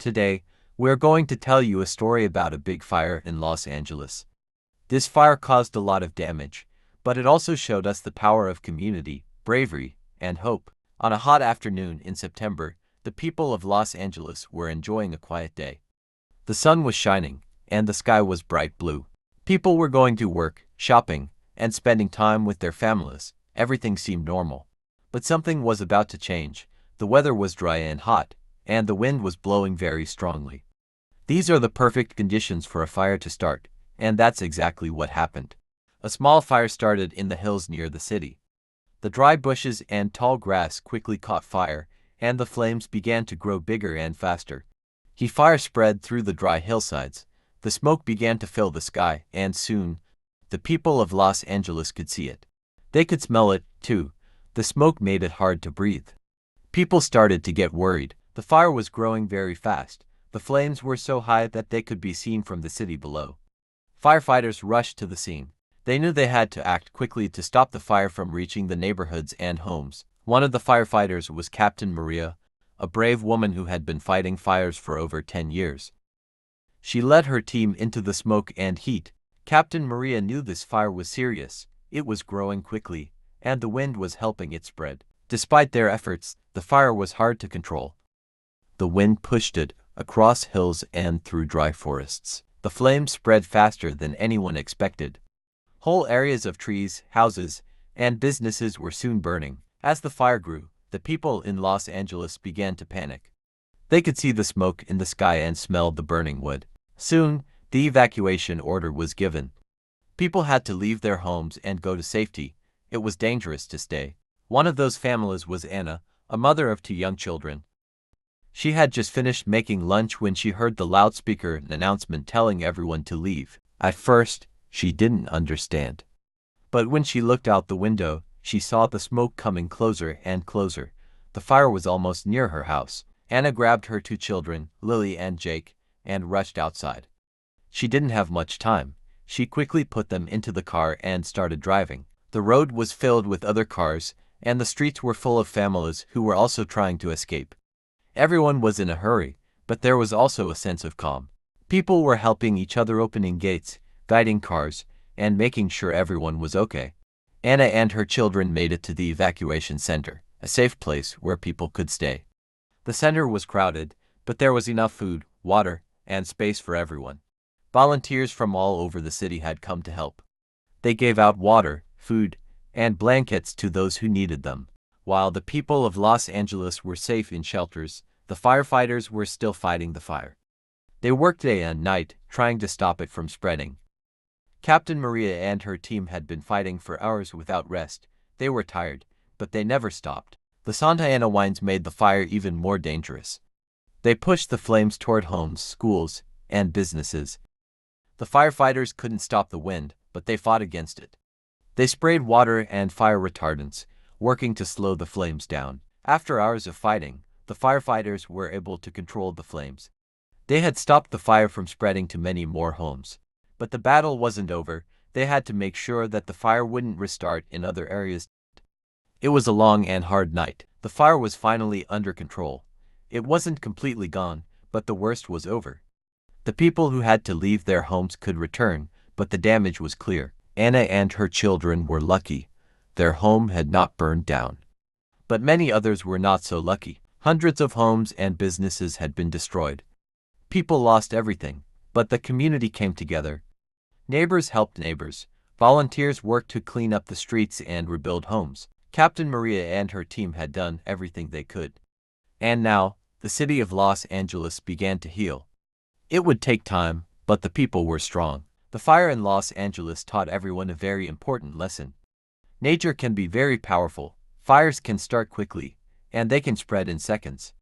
Today, we're going to tell you a story about a big fire in Los Angeles. This fire caused a lot of damage, but it also showed us the power of community, bravery, and hope. On a hot afternoon in September, the people of Los Angeles were enjoying a quiet day. The sun was shining, and the sky was bright blue. People were going to work, shopping, and spending time with their families. Everything seemed normal. But something was about to change. The weather was dry and hot, and the wind was blowing very strongly. These are the perfect conditions for a fire to start, and that's exactly what happened. A small fire started in the hills near the city. The dry bushes and tall grass quickly caught fire, and the flames began to grow bigger and faster. The fire spread through the dry hillsides. The smoke began to fill the sky, and soon, the people of Los Angeles could see it. They could smell it, too. The smoke made it hard to breathe. People started to get worried. The fire was growing very fast. The flames were so high that they could be seen from the city below. Firefighters rushed to the scene. They knew they had to act quickly to stop the fire from reaching the neighborhoods and homes. One of the firefighters was Captain Maria, a brave woman who had been fighting fires for over 10 years. She led her team into the smoke and heat. Captain Maria knew this fire was serious. It was growing quickly, and the wind was helping it spread. Despite their efforts, the fire was hard to control. The wind pushed it across hills and through dry forests. The flames spread faster than anyone expected. Whole areas of trees, houses, and businesses were soon burning. As the fire grew, the people in Los Angeles began to panic. They could see the smoke in the sky and smelled the burning wood. Soon, the evacuation order was given. People had to leave their homes and go to safety. It was dangerous to stay. One of those families was Anna, a mother of 2 young children. She had just finished making lunch when she heard the loudspeaker announcement telling everyone to leave. At first, she didn't understand. But when she looked out the window, she saw the smoke coming closer and closer. The fire was almost near her house. Anna grabbed her 2 children, Lily and Jake, and rushed outside. She didn't have much time. She quickly put them into the car and started driving. The road was filled with other cars, and the streets were full of families who were also trying to escape. Everyone was in a hurry, but there was also a sense of calm. People were helping each other, opening gates, guiding cars, and making sure everyone was okay. Anna and her children made it to the evacuation center, a safe place where people could stay. The center was crowded, but there was enough food, water, and space for everyone. Volunteers from all over the city had come to help. They gave out water, food, and blankets to those who needed them. While the people of Los Angeles were safe in shelters, the firefighters were still fighting the fire. They worked day and night, trying to stop it from spreading. Captain Maria and her team had been fighting for hours without rest. They were tired, but they never stopped. The Santa Ana winds made the fire even more dangerous. They pushed the flames toward homes, schools, and businesses. The firefighters couldn't stop the wind, but they fought against it. They sprayed water and fire retardants, working to slow the flames down. After hours of fighting, the firefighters were able to control the flames. They had stopped the fire from spreading to many more homes. But the battle wasn't over. They had to make sure that the fire wouldn't restart in other areas. It was a long and hard night. The fire was finally under control. It wasn't completely gone, but the worst was over. The people who had to leave their homes could return, but the damage was clear. Anna and her children were lucky. Their home had not burned down. But many others were not so lucky. Hundreds of homes and businesses had been destroyed. People lost everything, but the community came together. Neighbors helped neighbors. Volunteers worked to clean up the streets and rebuild homes. Captain Maria and her team had done everything they could. And now, the city of Los Angeles began to heal. It would take time, but the people were strong. The fire in Los Angeles taught everyone a very important lesson. Nature can be very powerful. Fires can start quickly, and they can spread in seconds.